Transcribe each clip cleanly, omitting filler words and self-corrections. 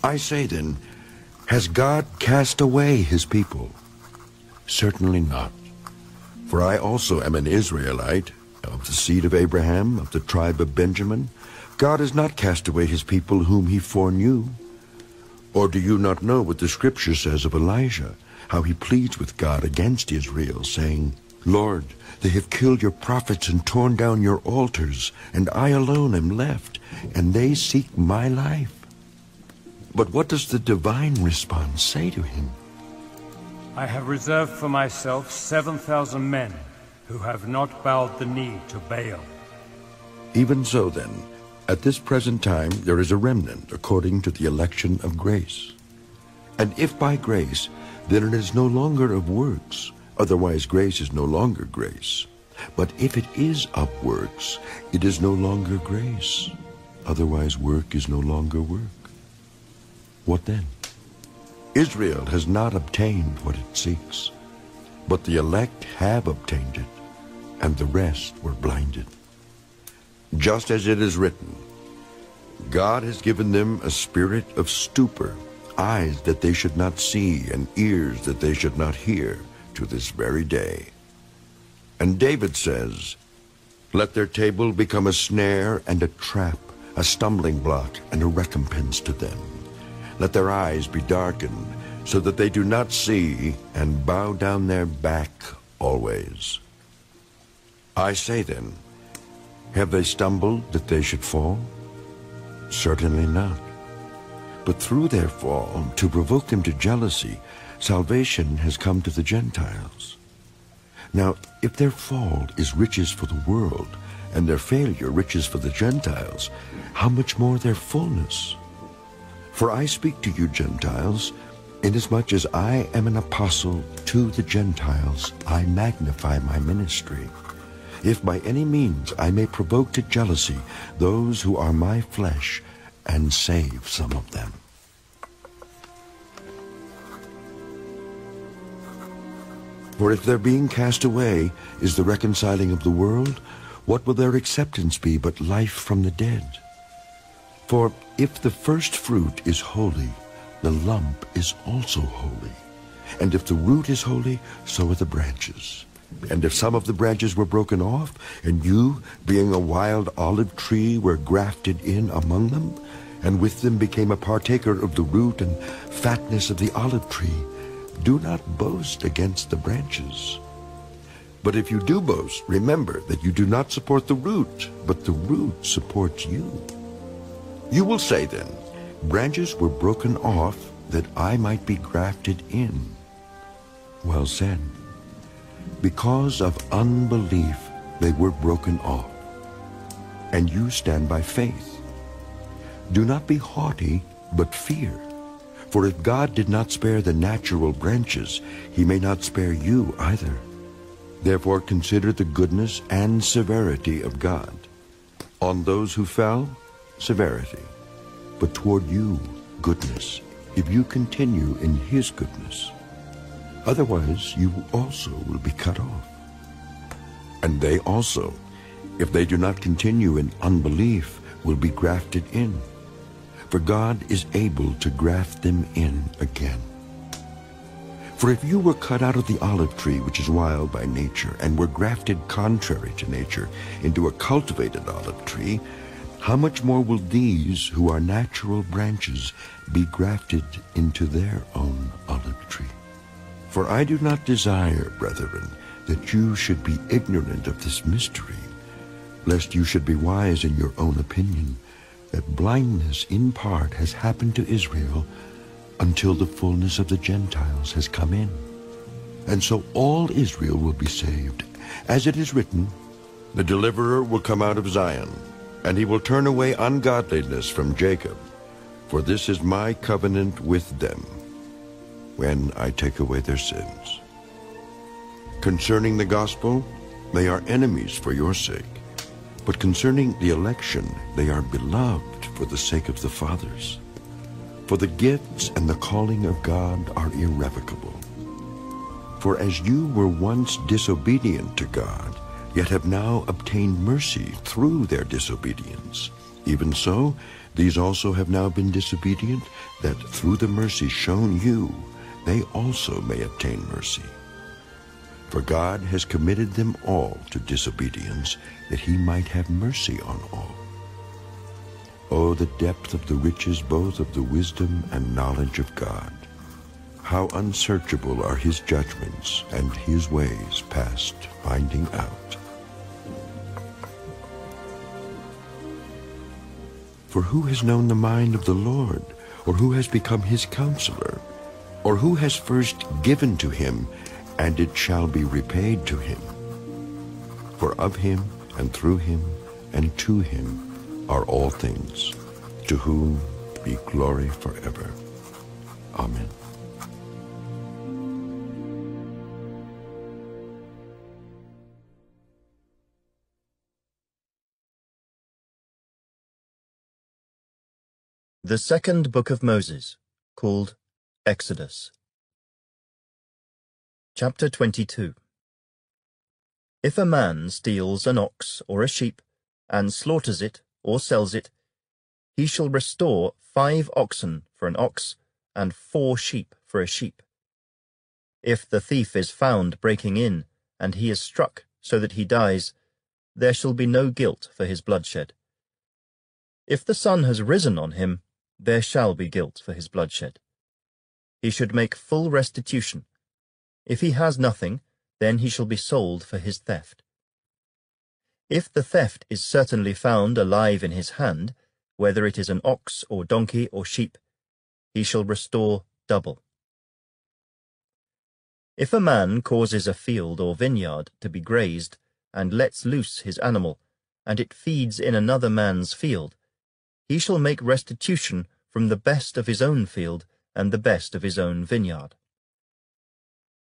I say then, has God cast away his people? Certainly not. For I also am an Israelite, of the seed of Abraham, of the tribe of Benjamin. God has not cast away his people whom he foreknew. Or do you not know what the Scripture says of Elijah, how he pleads with God against Israel, saying, Lord, they have killed your prophets and torn down your altars, and I alone am left, and they seek my life. But what does the divine response say to him? I have reserved for myself 7,000 men who have not bowed the knee to Baal. Even so then, at this present time there is a remnant according to the election of grace. And if by grace, then it is no longer of works, otherwise grace is no longer grace. But if it is of works, it is no longer grace, otherwise work is no longer work. What then? Israel has not obtained what it seeks, but the elect have obtained it, and the rest were blinded. Just as it is written, God has given them a spirit of stupor, eyes that they should not see, and ears that they should not hear, to this very day. And David says, let their table become a snare and a trap, a stumbling block and a recompense to them. Let their eyes be darkened, so that they do not see, and bow down their back always. I say then, have they stumbled that they should fall? Certainly not. But through their fall, to provoke them to jealousy, salvation has come to the Gentiles. Now, if their fall is riches for the world, and their failure riches for the Gentiles, how much more their fullness? For I speak to you Gentiles, inasmuch as I am an apostle to the Gentiles, I magnify my ministry. If by any means I may provoke to jealousy those who are my flesh, and save some of them. For if their being cast away is the reconciling of the world, what will their acceptance be but life from the dead? For if the first fruit is holy, the lump is also holy. And if the root is holy, so are the branches. And if some of the branches were broken off, and you, being a wild olive tree, were grafted in among them, and with them became a partaker of the root and fatness of the olive tree, do not boast against the branches. But if you do boast, remember that you do not support the root, but the root supports you. You will say then, branches were broken off that I might be grafted in. Well said. Because of unbelief they were broken off, and you stand by faith. Do not be haughty, but fear. For if God did not spare the natural branches, he may not spare you either. Therefore consider the goodness and severity of God. On those who fell, severity, but toward you, goodness, if you continue in his goodness. Otherwise, you also will be cut off. And they also, if they do not continue in unbelief, will be grafted in. For God is able to graft them in again. For if you were cut out of the olive tree, which is wild by nature, and were grafted contrary to nature into a cultivated olive tree, how much more will these, who are natural branches, be grafted into their own olive tree? For I do not desire, brethren, that you should be ignorant of this mystery, lest you should be wise in your own opinion, that blindness in part has happened to Israel until the fullness of the Gentiles has come in. And so all Israel will be saved. As it is written, the deliverer will come out of Zion, and he will turn away ungodliness from Jacob. For this is my covenant with them, when I take away their sins. Concerning the gospel, they are enemies for your sake. But concerning the election, they are beloved for the sake of the fathers. For the gifts and the calling of God are irrevocable. For as you were once disobedient to God, yet have now obtained mercy through their disobedience, even so These also have now been disobedient, that through the mercy shown you, they also may obtain mercy. For God has committed them all to disobedience, that he might have mercy on all. Oh, the depth of the riches both of the wisdom and knowledge of God! How unsearchable are his judgments, and his ways past finding out. For who has known the mind of the Lord, or who has become his counselor? Or who has first given to him, and it shall be repaid to him? For of him, and through him, and to him are all things, to whom be glory forever. Amen. The second book of Moses, called Exodus. Chapter 22. If a man steals an ox or a sheep, and slaughters it or sells it, he shall restore 5 oxen for an ox, and 4 sheep for a sheep. If the thief is found breaking in, and he is struck so that he dies, there shall be no guilt for his bloodshed. If the sun has risen on him, there shall be guilt for his bloodshed. He should make full restitution. If he has nothing, then he shall be sold for his theft. If the theft is certainly found alive in his hand, whether it is an ox or donkey or sheep, he shall restore double. If a man causes a field or vineyard to be grazed, and lets loose his animal, and it feeds in another man's field, he shall make restitution from the best of his own field and the best of his own vineyard.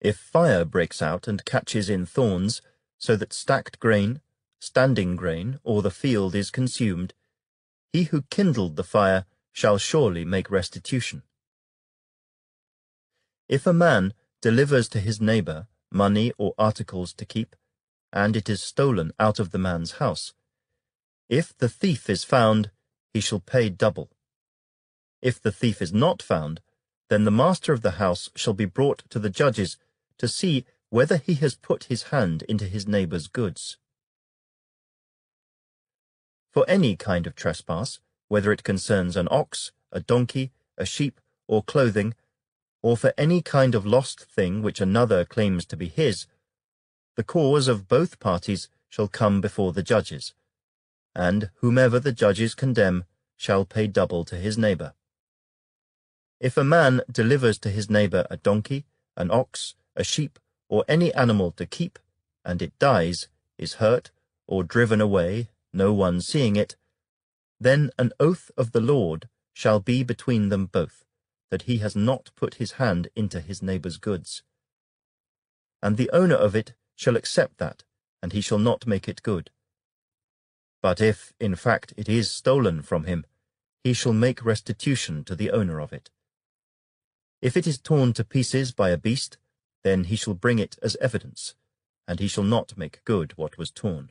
If fire breaks out and catches in thorns, so that stacked grain, standing grain, or the field is consumed, he who kindled the fire shall surely make restitution. If a man delivers to his neighbor money or articles to keep, and it is stolen out of the man's house, if the thief is found, he shall pay double. If the thief is not found, then the master of the house shall be brought to the judges to see whether he has put his hand into his neighbor's goods. For any kind of trespass, whether it concerns an ox, a donkey, a sheep, or clothing, or for any kind of lost thing which another claims to be his, the cause of both parties shall come before the judges, and whomever the judges condemn shall pay double to his neighbor. If a man delivers to his neighbor a donkey, an ox, a sheep, or any animal to keep, and it dies, is hurt, or driven away, no one seeing it, then an oath of the Lord shall be between them both, that he has not put his hand into his neighbor's goods. And the owner of it shall accept that, and he shall not make it good. But if, in fact, it is stolen from him, he shall make restitution to the owner of it. If it is torn to pieces by a beast, then he shall bring it as evidence, and he shall not make good what was torn.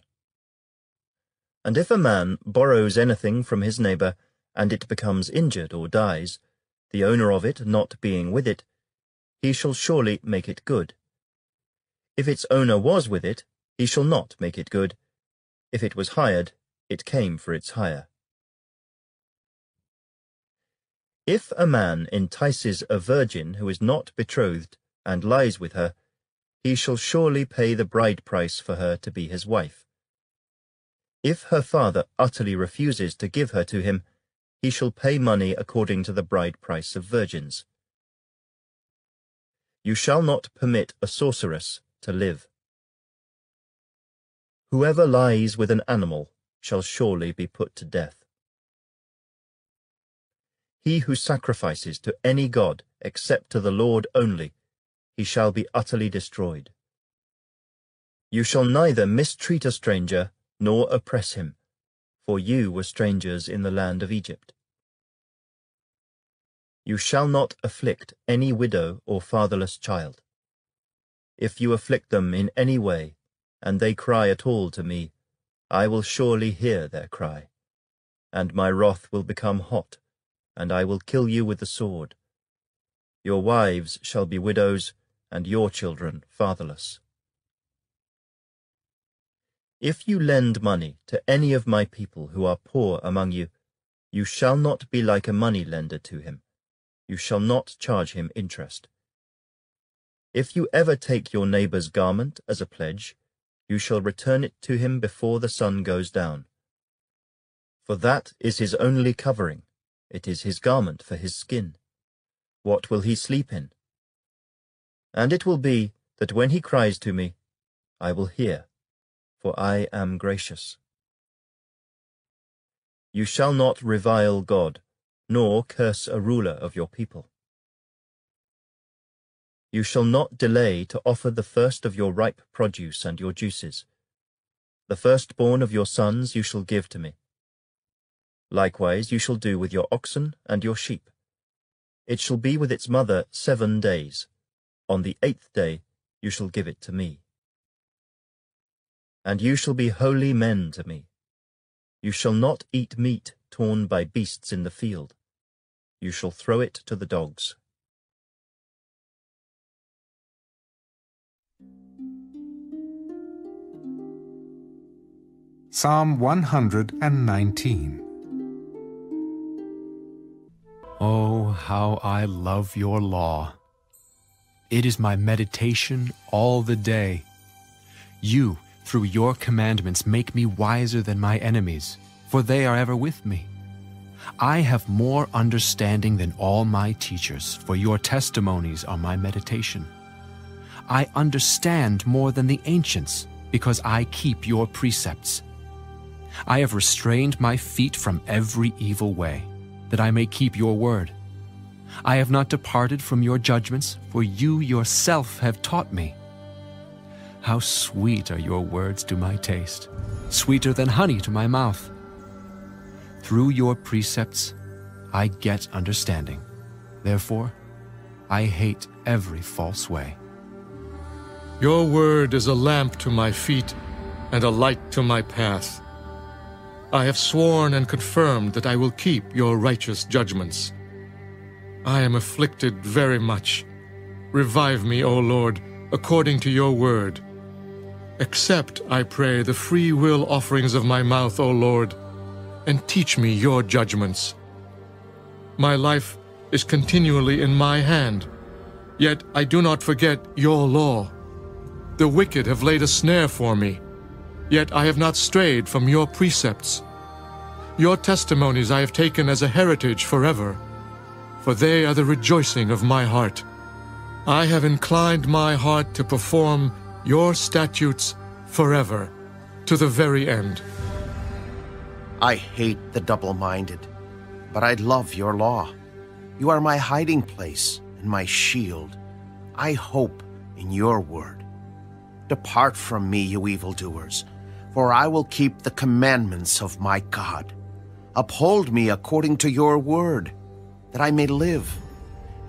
And if a man borrows anything from his neighbor, and it becomes injured or dies, the owner of it not being with it, he shall surely make it good. If its owner was with it, he shall not make it good. If it was hired, it came for its hire. If a man entices a virgin who is not betrothed, and lies with her, he shall surely pay the bride price for her to be his wife. If her father utterly refuses to give her to him, he shall pay money according to the bride price of virgins. You shall not permit a sorceress to live. Whoever lies with an animal shall surely be put to death. He who sacrifices to any god except to the Lord only, he shall be utterly destroyed. You shall neither mistreat a stranger nor oppress him, for you were strangers in the land of Egypt. You shall not afflict any widow or fatherless child. If you afflict them in any way, and they cry at all to me, I will surely hear their cry, and my wrath will become hot, and I will kill you with the sword. Your wives shall be widows, and your children fatherless. If you lend money to any of my people who are poor among you, you shall not be like a money lender to him. You shall not charge him interest. If you ever take your neighbor's garment as a pledge, you shall return it to him before the sun goes down. For that is his only covering, it is his garment for his skin. What will he sleep in? And it will be that when he cries to me, I will hear, for I am gracious. You shall not revile God, nor curse a ruler of your people. You shall not delay to offer the first of your ripe produce and your juices. The firstborn of your sons you shall give to me. Likewise you shall do with your oxen and your sheep. It shall be with its mother 7 days. On the 8th day you shall give it to me. And you shall be holy men to me. You shall not eat meat torn by beasts in the field. You shall throw it to the dogs. Psalm 119. Oh, how I love your law! It is my meditation all the day. You, through your commandments, make me wiser than my enemies, for they are ever with me. I have more understanding than all my teachers, for your testimonies are my meditation. I understand more than the ancients, because I keep your precepts. I have restrained my feet from every evil way, that I may keep your word. I have not departed from your judgments, for you yourself have taught me. How sweet are your words to my taste, sweeter than honey to my mouth. Through your precepts I get understanding. Therefore I hate every false way. Your word is a lamp to my feet and a light to my path. I have sworn and confirmed that I will keep your righteous judgments. I am afflicted very much. Revive me, O Lord, according to your word. Accept, I pray, the free will offerings of my mouth, O Lord, and teach me your judgments. My life is continually in my hand, yet I do not forget your law. The wicked have laid a snare for me, yet I have not strayed from your precepts. Your testimonies I have taken as a heritage forever, for they are the rejoicing of my heart. I have inclined my heart to perform your statutes forever, to the very end. I hate the double-minded, but I love your law. You are my hiding place and my shield. I hope in your word. Depart from me, you evildoers, for I will keep the commandments of my God. Uphold me according to your word, that I may live,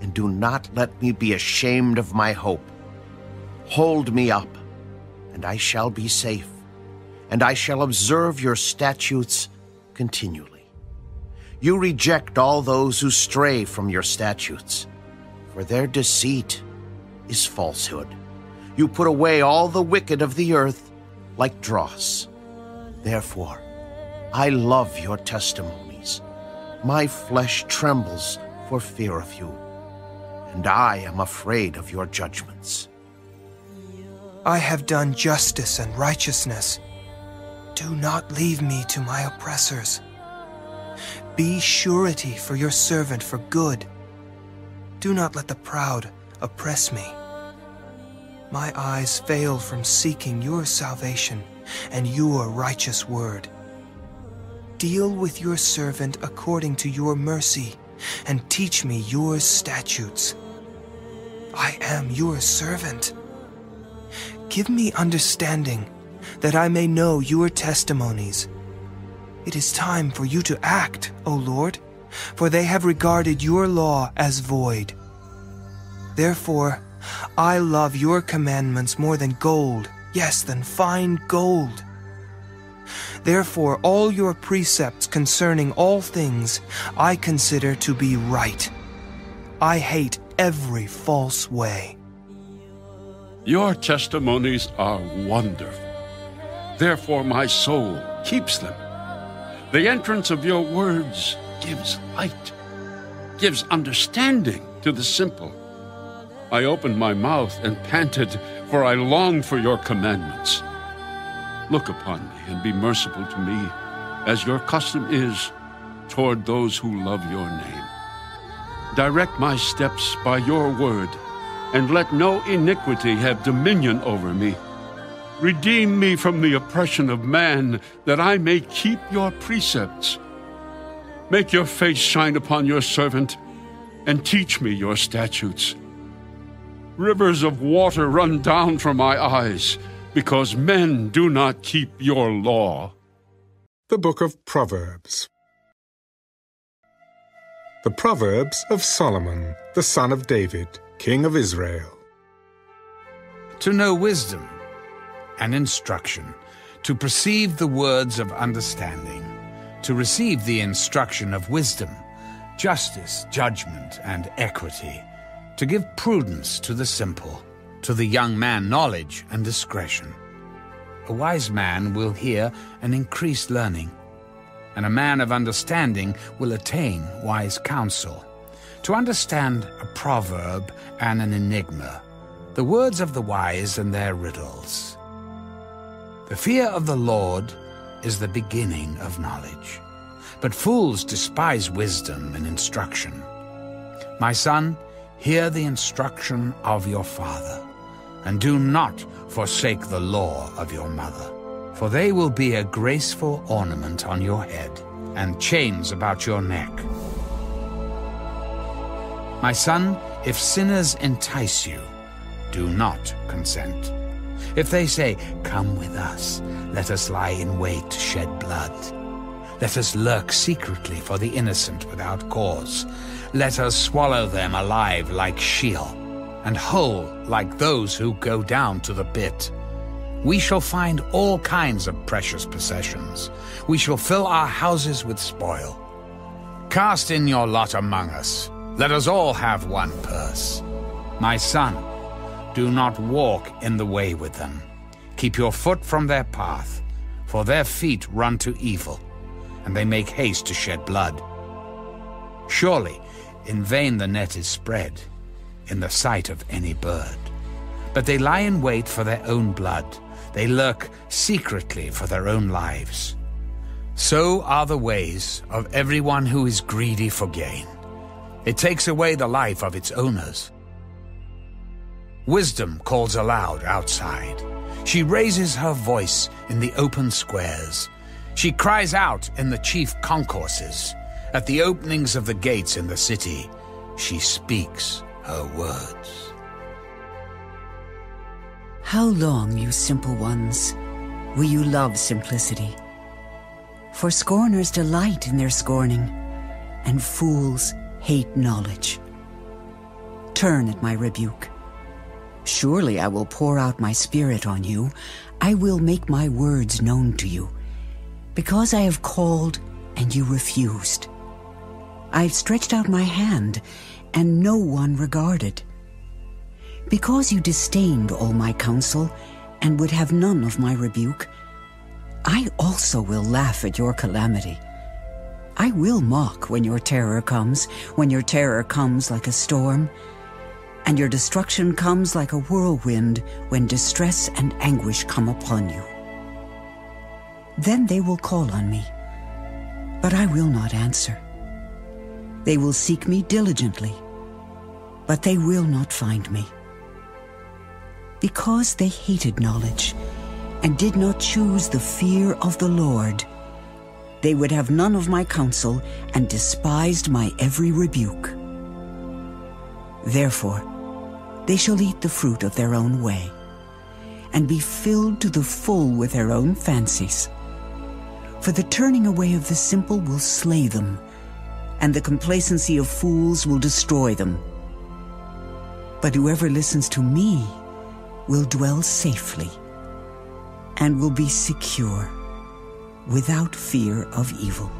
and do not let me be ashamed of my hope. Hold me up, and I shall be safe, and I shall observe your statutes continually. You reject all those who stray from your statutes, for their deceit is falsehood. You put away all the wicked of the earth like dross. Therefore, I love your testimonies. My flesh trembles for fear of you, and I am afraid of your judgments. I have done justice and righteousness. Do not leave me to my oppressors. Be surety for your servant for good. Do not let the proud oppress me. My eyes fail from seeking your salvation and your righteous word. Deal with your servant according to your mercy, and teach me your statutes. I am your servant. Give me understanding, that I may know your testimonies. It is time for you to act, O Lord, for they have regarded your law as void. Therefore, I love your commandments more than gold, yes, than fine gold. Therefore all your precepts concerning all things I consider to be right. I hate every false way. Your testimonies are wonderful. Therefore my soul keeps them. The entrance of your words gives light, gives understanding to the simple. I opened my mouth and panted, for I longed for your commandments. Look upon me and be merciful to me, as your custom is toward those who love your name. Direct my steps by your word, and let no iniquity have dominion over me. Redeem me from the oppression of man, that I may keep your precepts. Make your face shine upon your servant, and teach me your statutes. Rivers of water run down from my eyes, because men do not keep your law. The Book of Proverbs. The Proverbs of Solomon, the son of David, king of Israel. To know wisdom and instruction, to perceive the words of understanding, to receive the instruction of wisdom, justice, judgment, and equity, to give prudence to the simple, to the young man knowledge and discretion. A wise man will hear and increase learning, and a man of understanding will attain wise counsel. To understand a proverb and an enigma, the words of the wise and their riddles. The fear of the Lord is the beginning of knowledge, but fools despise wisdom and instruction. My son, hear the instruction of your father, and do not forsake the law of your mother, for they will be a graceful ornament on your head, and chains about your neck. My son, if sinners entice you, do not consent. If they say, "Come with us, let us lie in wait to shed blood. Let us lurk secretly for the innocent without cause. Let us swallow them alive like Sheol, and whole like those who go down to the pit. We shall find all kinds of precious possessions. We shall fill our houses with spoil. Cast in your lot among us. Let us all have one purse. My son, do not walk in the way with them. Keep your foot from their path, for their feet run to evil, and they make haste to shed blood. Surely, in vain the net is spread, in the sight of any bird. But they lie in wait for their own blood. They lurk secretly for their own lives. So are the ways of everyone who is greedy for gain. It takes away the life of its owners. Wisdom calls aloud outside. She raises her voice in the open squares. She cries out in the chief concourses. At the openings of the gates in the city, she speaks her words. How long, you simple ones, will you love simplicity? For scorners delight in their scorning, and fools hate knowledge. Turn at my rebuke. Surely I will pour out my spirit on you. I will make my words known to you. Because I have called and you refused. I've stretched out my hand and no one regarded. Because you disdained all my counsel and would have none of my rebuke, I also will laugh at your calamity. I will mock when your terror comes like a storm, and your destruction comes like a whirlwind when distress and anguish come upon you. Then they will call on me, but I will not answer. They will seek me diligently, but they will not find me. Because they hated knowledge and did not choose the fear of the Lord, they would have none of my counsel and despised my every rebuke. Therefore, they shall eat the fruit of their own way, and be filled to the full with their own fancies. For the turning away of the simple will slay them, and the complacency of fools will destroy them. But whoever listens to me will dwell safely, and will be secure. without fear of evil.